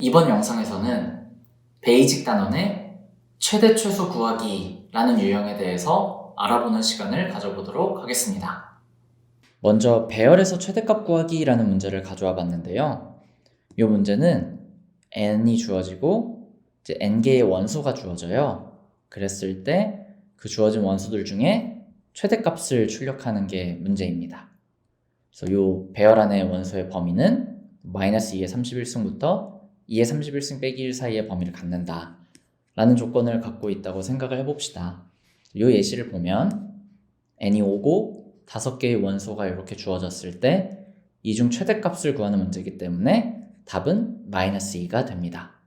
이번 영상에서는 베이직 단원의 최대 최소 구하기 라는 유형에 대해서 알아보는 시간을 가져보도록 하겠습니다. 먼저 배열에서 최대값 구하기 라는 문제를 가져와 봤는데요. 이 문제는 n이 주어지고 이제 n개의 원소가 주어져요. 그랬을 때 그 주어진 원소들 중에 최대값을 출력하는 게 문제입니다. 그래서 이 배열 안의 원소의 범위는 -2의 31승부터 2의 31승 빼기 1 사이의 범위를 갖는다 라는 조건을 갖고 있다고 생각을 해봅시다. 이 예시를 보면 n이 5고 5개의 원소가 이렇게 주어졌을 때 이 중 최대값을 구하는 문제이기 때문에 답은 -2가 됩니다.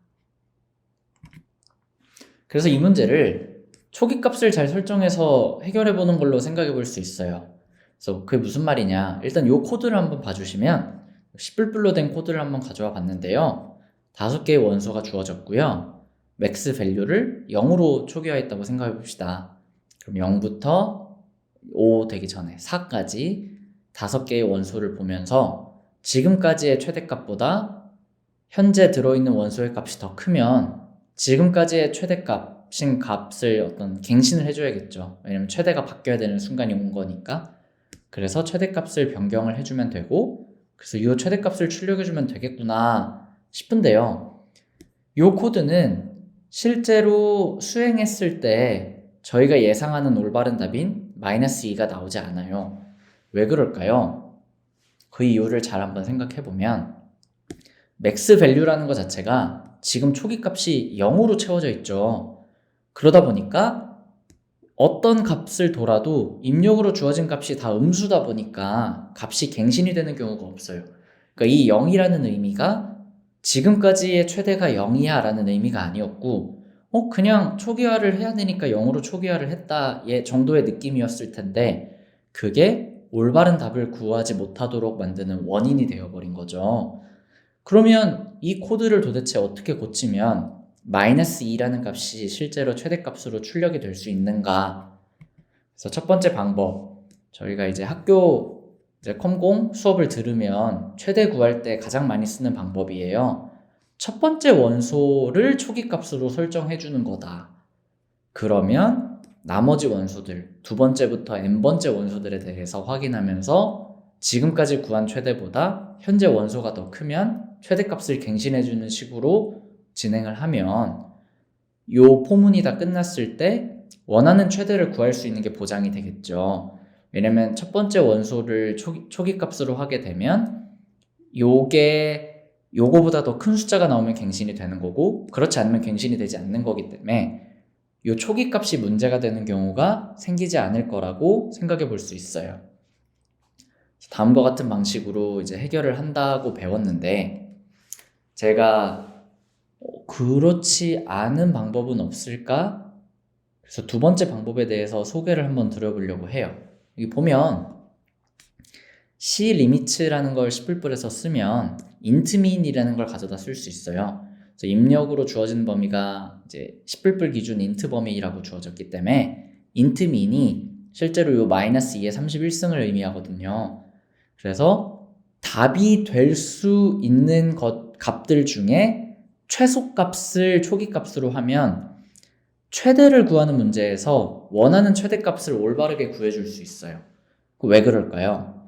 그래서 이 문제를 초기값을 잘 설정해서 해결해보는 걸로 생각해 볼 수 있어요. 그래서 그게 무슨 말이냐, 일단 이 코드를 한번 봐주시면 10불불로 된 코드를 한번 가져와 봤는데요. 5개의 원소가 주어졌고요. 맥스 밸류를 0으로 초기화했다고 생각해 봅시다. 그럼 0부터 5 되기 전에 4까지 5개의 원소를 보면서 지금까지의 최대값보다 현재 들어있는 원소의 값이 더 크면 지금까지의 최대값인 값을 어떤 갱신을 해줘야겠죠. 왜냐면 최대가 바뀌어야 되는 순간이 온 거니까. 그래서 최대값을 변경을 해주면 되고, 그래서 이 최대값을 출력해주면 되겠구나 싶은데요. 이 코드는 실제로 수행했을 때 저희가 예상하는 올바른 답인 -2가 나오지 않아요. 왜 그럴까요? 그 이유를 잘 한번 생각해보면 맥스 밸류라는 것 자체가 지금 초기값이 0으로 채워져 있죠. 그러다 보니까 어떤 값을 돌아도 입력으로 주어진 값이 다 음수다 보니까 값이 갱신이 되는 경우가 없어요. 그러니까 이 0이라는 의미가 지금까지의 최대가 0이야 라는 의미가 아니었고 그냥 초기화를 해야 되니까 0으로 초기화를 했다 정도의 느낌이었을 텐데 그게 올바른 답을 구하지 못하도록 만드는 원인이 되어버린 거죠. 그러면 이 코드를 도대체 어떻게 고치면 -2라는 값이 실제로 최대값으로 출력이 될 수 있는가? 그래서 첫 번째 방법, 저희가 이제 학교 컴공 수업을 들으면 최대 구할 때 가장 많이 쓰는 방법이에요. 첫 번째 원소를 초기값으로 설정해 주는 거다. 그러면 나머지 원소들, 두 번째부터 n번째 원소들에 대해서 확인하면서 지금까지 구한 최대보다 현재 원소가 더 크면 최대값을 갱신해주는 식으로 진행을 하면 이 포문이 다 끝났을 때 원하는 최대를 구할 수 있는 게 보장이 되겠죠. 왜냐면 첫 번째 원소를 초기값으로 하게 되면 요거보다 더 큰 숫자가 나오면 갱신이 되는 거고, 그렇지 않으면 갱신이 되지 않는 거기 때문에 요 초기값이 문제가 되는 경우가 생기지 않을 거라고 생각해 볼 수 있어요. 다음과 같은 방식으로 이제 해결을 한다고 배웠는데, 제가 그렇지 않은 방법은 없을까? 그래서 두 번째 방법에 대해서 소개를 한번 드려보려고 해요. 여기 보면 climits라는 걸 10불불에서 쓰면 int민이라는 걸 가져다 쓸 수 있어요. 그래서 입력으로 주어진 범위가 이제 10불불 기준 int 범위라고 주어졌기 때문에 int민이 실제로 요 -2의 31승을 의미하거든요. 그래서 답이 될 수 있는 값들 중에 최소값을 초기값으로 하면 최대를 구하는 문제에서 원하는 최대값을 올바르게 구해줄 수 있어요. 왜 그럴까요?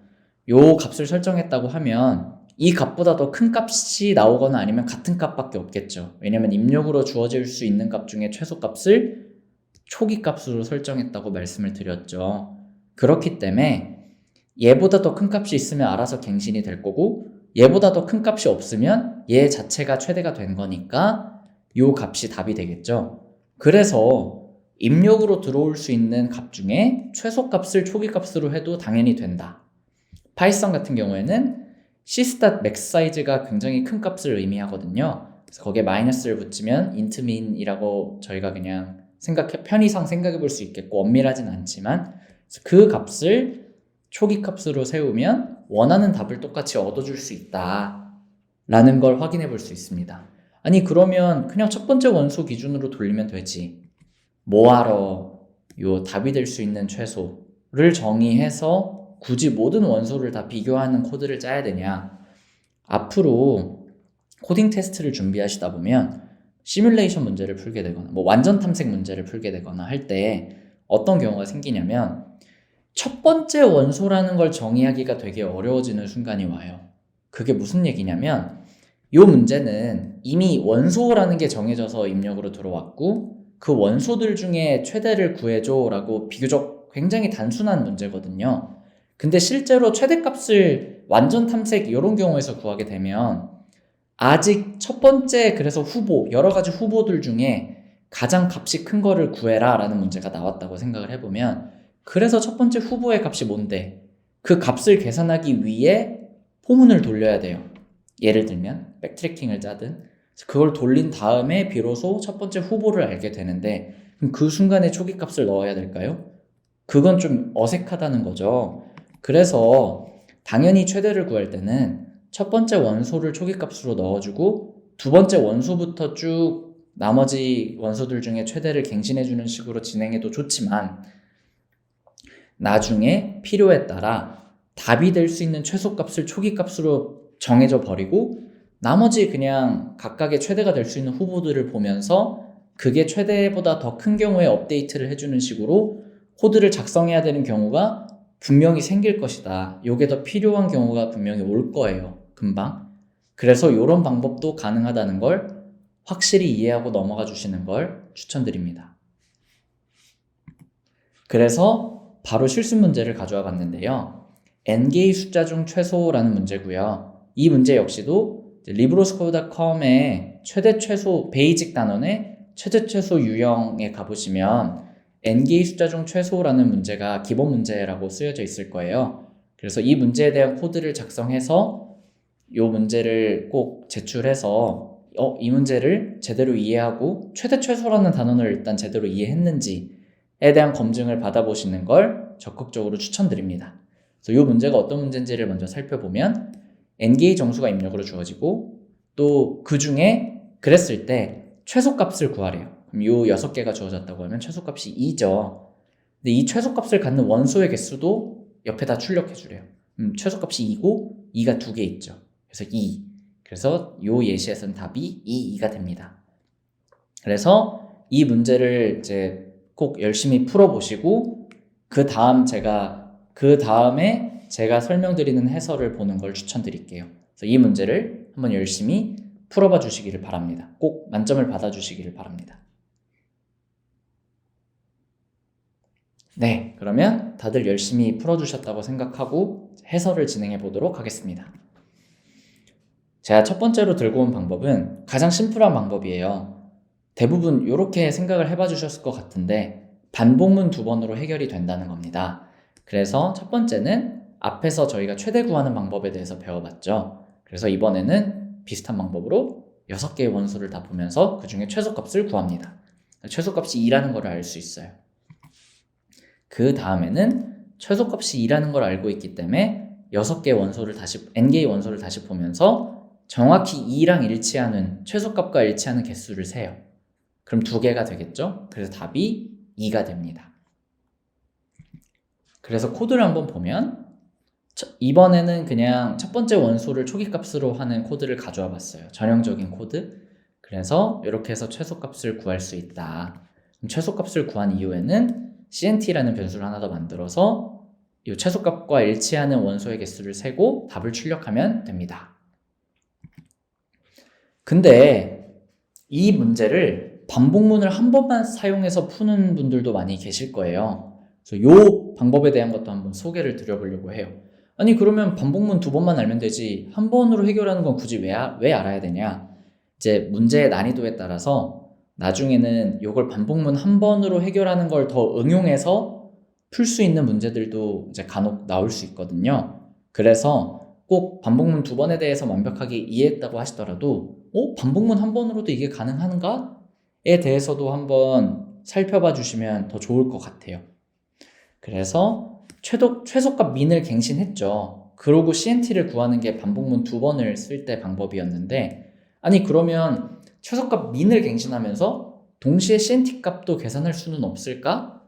요 값을 설정했다고 하면 이 값보다 더 큰 값이 나오거나 아니면 같은 값밖에 없겠죠. 왜냐면 입력으로 주어질 수 있는 값 중에 최소값을 초기값으로 설정했다고 말씀을 드렸죠. 그렇기 때문에 얘보다 더 큰 값이 있으면 알아서 갱신이 될 거고, 얘보다 더 큰 값이 없으면 얘 자체가 최대가 된 거니까 요 값이 답이 되겠죠. 그래서 입력으로 들어올 수 있는 값 중에 최소값을 초기값으로 해도 당연히 된다. 파이썬 같은 경우에는 cstat max 사이즈가 굉장히 큰 값을 의미하거든요. 그래서 거기에 마이너스를 붙이면 int민이라고 저희가 그냥 편의상 생각해 볼 수 있겠고, 엄밀하진 않지만 그 값을 초기값으로 세우면 원하는 답을 똑같이 얻어줄 수 있다 라는 걸 확인해 볼 수 있습니다. 아니 그러면 그냥 첫 번째 원소 기준으로 돌리면 되지, 뭐하러 요 답이 될 수 있는 최소를 정의해서 굳이 모든 원소를 다 비교하는 코드를 짜야 되냐. 앞으로 코딩 테스트를 준비하시다 보면 시뮬레이션 문제를 풀게 되거나 뭐 완전 탐색 문제를 풀게 되거나 할 때 어떤 경우가 생기냐면 첫 번째 원소라는 걸 정의하기가 되게 어려워지는 순간이 와요. 그게 무슨 얘기냐면 이 문제는 이미 원소라는 게 정해져서 입력으로 들어왔고 그 원소들 중에 최대를 구해줘 라고 비교적 굉장히 단순한 문제거든요. 근데 실제로 최대값을 완전 탐색 이런 경우에서 구하게 되면 아직 첫 번째 그래서 후보 여러 가지 후보들 중에 가장 값이 큰 거를 구해라 라는 문제가 나왔다고 생각을 해보면 그래서 첫 번째 후보의 값이 뭔데 그 값을 계산하기 위해 포문을 돌려야 돼요. 예를 들면 백트래킹을 짜든 그걸 돌린 다음에 비로소 첫 번째 후보를 알게 되는데 그럼 그 순간에 초기값을 넣어야 될까요? 그건 좀 어색하다는 거죠. 그래서 당연히 최대를 구할 때는 첫 번째 원소를 초기값으로 넣어주고 두 번째 원소부터 쭉 나머지 원소들 중에 최대를 갱신해주는 식으로 진행해도 좋지만 나중에 필요에 따라 답이 될 수 있는 최소값을 초기값으로 정해져 버리고 나머지 그냥 각각의 최대가 될 수 있는 후보들을 보면서 그게 최대보다 더 큰 경우에 업데이트를 해주는 식으로 코드를 작성해야 되는 경우가 분명히 생길 것이다. 요게 더 필요한 경우가 분명히 올 거예요. 금방. 그래서 이런 방법도 가능하다는 걸 확실히 이해하고 넘어가 주시는 걸 추천드립니다. 그래서 바로 실습 문제를 가져와 봤는데요. n개의 숫자 중 최소라는 문제고요. 이 문제 역시도 libro스코드.com의 최대 최소 베이직 단원의 최대 최소 유형에 가보시면 n개의 숫자 중 최소라는 문제가 기본 문제라고 쓰여져 있을 거예요. 그래서 이 문제에 대한 코드를 작성해서 이 문제를 꼭 제출해서 이 문제를 제대로 이해하고 최대 최소라는 단원을 일단 제대로 이해했는지에 대한 검증을 받아보시는 걸 적극적으로 추천드립니다. 그래서 이 문제가 어떤 문제인지를 먼저 살펴보면 n개의 정수가 입력으로 주어지고 또 그 중에 그랬을 때 최소값을 구하래요. 그럼 이 6개가 주어졌다고 하면 최소값이 2죠. 근데 이 최소값을 갖는 원소의 개수도 옆에다 출력해 주래요. 최소값이 2고 2가 2개 있죠. 그래서 2. 그래서 이 예시에서는 답이 2가 됩니다. 그래서 이 문제를 이제 꼭 열심히 풀어보시고 그 다음에 제가 설명드리는 해설을 보는 걸 추천드릴게요. 그래서 이 문제를 한번 열심히 풀어봐 주시기를 바랍니다. 꼭 만점을 받아 주시기를 바랍니다. 네, 그러면 다들 열심히 풀어주셨다고 생각하고 해설을 진행해 보도록 하겠습니다. 제가 첫 번째로 들고 온 방법은 가장 심플한 방법이에요. 대부분 이렇게 생각을 해봐 주셨을 것 같은데 반복문 2번으로 해결이 된다는 겁니다. 그래서 첫 번째는 앞에서 저희가 최대 구하는 방법에 대해서 배워봤죠. 그래서 이번에는 비슷한 방법으로 6개의 원소를 다 보면서 그 중에 최소값을 구합니다. 최소값이 2라는 걸 알 수 있어요. 그 다음에는 최소값이 2라는 걸 알고 있기 때문에 6개의 원소를 n개의 원소를 다시 보면서 정확히 2랑 일치하는 최소값과 일치하는 개수를 세요. 그럼 2개가 되겠죠? 그래서 답이 2가 됩니다. 그래서 코드를 한번 보면 이번에는 그냥 첫 번째 원소를 초기값으로 하는 코드를 가져와 봤어요. 전형적인 코드. 그래서 이렇게 해서 최소값을 구할 수 있다. 그럼 최소값을 구한 이후에는 cnt라는 변수를 하나 더 만들어서 이 최소값과 일치하는 원소의 개수를 세고 답을 출력하면 됩니다. 근데 이 문제를 반복문을 한 번만 사용해서 푸는 분들도 많이 계실 거예요. 그래서 이 방법에 대한 것도 한번 소개를 드려보려고 해요. 아니 그러면 반복문 2번만 알면 되지 한 번으로 해결하는 건 굳이 왜 알아야 되냐? 이제 문제의 난이도에 따라서 나중에는 이걸 반복문 한 번으로 해결하는 걸 더 응용해서 풀 수 있는 문제들도 이제 간혹 나올 수 있거든요. 그래서 꼭 반복문 2번에 대해서 완벽하게 이해했다고 하시더라도 반복문 한 번으로도 이게 가능한가?에 대해서도 한번 살펴봐 주시면 더 좋을 것 같아요. 그래서 최소값 민을 갱신했죠. 그러고 cnt를 구하는 게 반복문 2번을 쓸 때 방법이었는데 아니 그러면 최소값 민을 갱신하면서 동시에 cnt 값도 계산할 수는 없을까?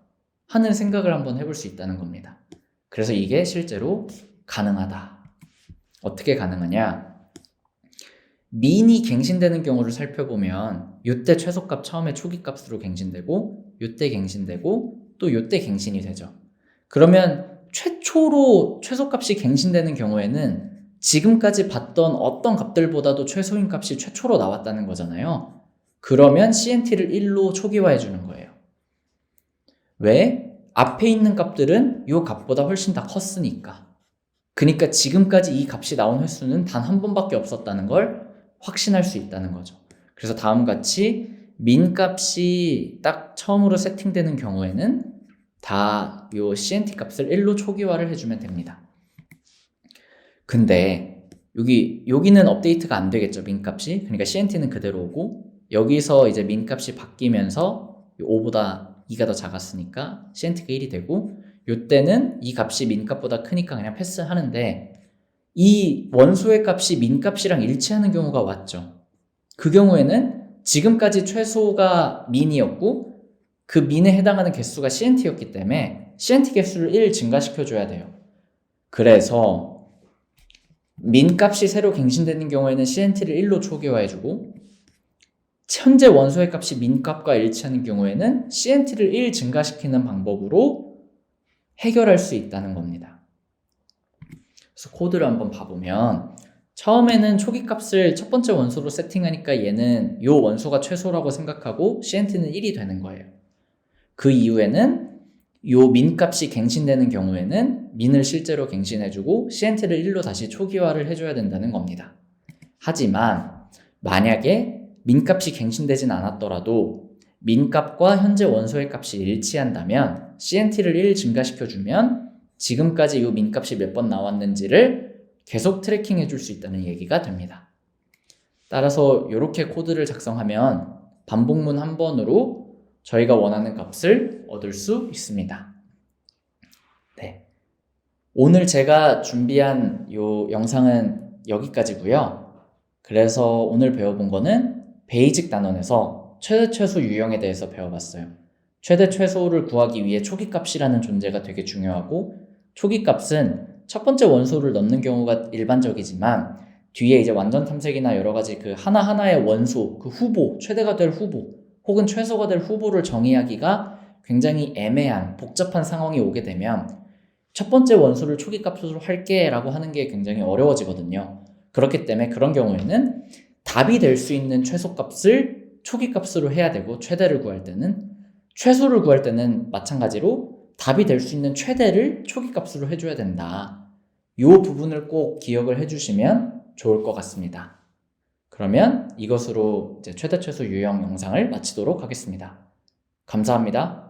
하는 생각을 한번 해볼 수 있다는 겁니다. 그래서 이게 실제로 가능하다. 어떻게 가능하냐? 민이 갱신되는 경우를 살펴보면 요때 최소값 처음에 초기값으로 갱신되고 요때 갱신되고 또 요때 갱신이 되죠. 그러면 최초로 최소값이 갱신되는 경우에는 지금까지 봤던 어떤 값들보다도 최소인 값이 최초로 나왔다는 거잖아요. 그러면 CNT를 1로 초기화해 주는 거예요. 왜? 앞에 있는 값들은 이 값보다 훨씬 다 컸으니까. 그러니까 지금까지 이 값이 나온 횟수는 단 한 번밖에 없었다는 걸 확신할 수 있다는 거죠. 그래서 다음과 같이 민 값이 딱 처음으로 세팅되는 경우에는 다 요 CNT 값을 1로 초기화를 해주면 됩니다. 근데 여기는 업데이트가 안 되겠죠, 민 값이. 그러니까 CNT는 그대로 오고 여기서 이제 민 값이 바뀌면서 5보다 2가 더 작았으니까 CNT가 1이 되고 요때는 이 값이 민 값보다 크니까 그냥 패스하는데 이 원소의 값이 민 값이랑 일치하는 경우가 왔죠. 그 경우에는 지금까지 최소가 민이었고 그 민에 해당하는 개수가 CNT였기 때문에 CNT 개수를 1 증가시켜줘야 돼요. 그래서 민 값이 새로 갱신되는 경우에는 CNT를 1로 초기화해주고 현재 원소의 값이 민 값과 일치하는 경우에는 CNT를 1 증가시키는 방법으로 해결할 수 있다는 겁니다. 그래서 코드를 한번 봐보면 처음에는 초기값을 첫 번째 원소로 세팅하니까 얘는 이 원소가 최소라고 생각하고 CNT는 1이 되는 거예요. 그 이후에는 이 민값이 갱신되는 경우에는 민을 실제로 갱신해주고 CNT를 1로 다시 초기화를 해줘야 된다는 겁니다. 하지만 만약에 민값이 갱신되진 않았더라도 민값과 현재 원소의 값이 일치한다면 CNT를 1 증가시켜주면 지금까지 이 민값이 몇 번 나왔는지를 계속 트래킹 해줄 수 있다는 얘기가 됩니다. 따라서 이렇게 코드를 작성하면 반복문 한 번으로 저희가 원하는 값을 얻을 수 있습니다. 네. 오늘 제가 준비한 이 영상은 여기까지고요. 그래서 오늘 배워본 거는 베이직 단원에서 최대 최소 유형에 대해서 배워봤어요. 최대 최소를 구하기 위해 초기값이라는 존재가 되게 중요하고 초기값은 첫 번째 원소를 넣는 경우가 일반적이지만 뒤에 이제 완전 탐색이나 여러 가지 그 하나하나의 원소, 그 후보, 최대가 될 후보 혹은 최소가 될 후보를 정의하기가 굉장히 애매한 복잡한 상황이 오게 되면 첫 번째 원소를 초기값으로 할게 라고 하는 게 굉장히 어려워지거든요. 그렇기 때문에 그런 경우에는 답이 될 수 있는 최소값을 초기값으로 해야 되고 최대를 구할 때는 최소를 구할 때는 마찬가지로 답이 될 수 있는 최대를 초기값으로 해줘야 된다. 이 부분을 꼭 기억을 해주시면 좋을 것 같습니다. 그러면 이것으로 이제 최대 최소 유형 영상을 마치도록 하겠습니다. 감사합니다.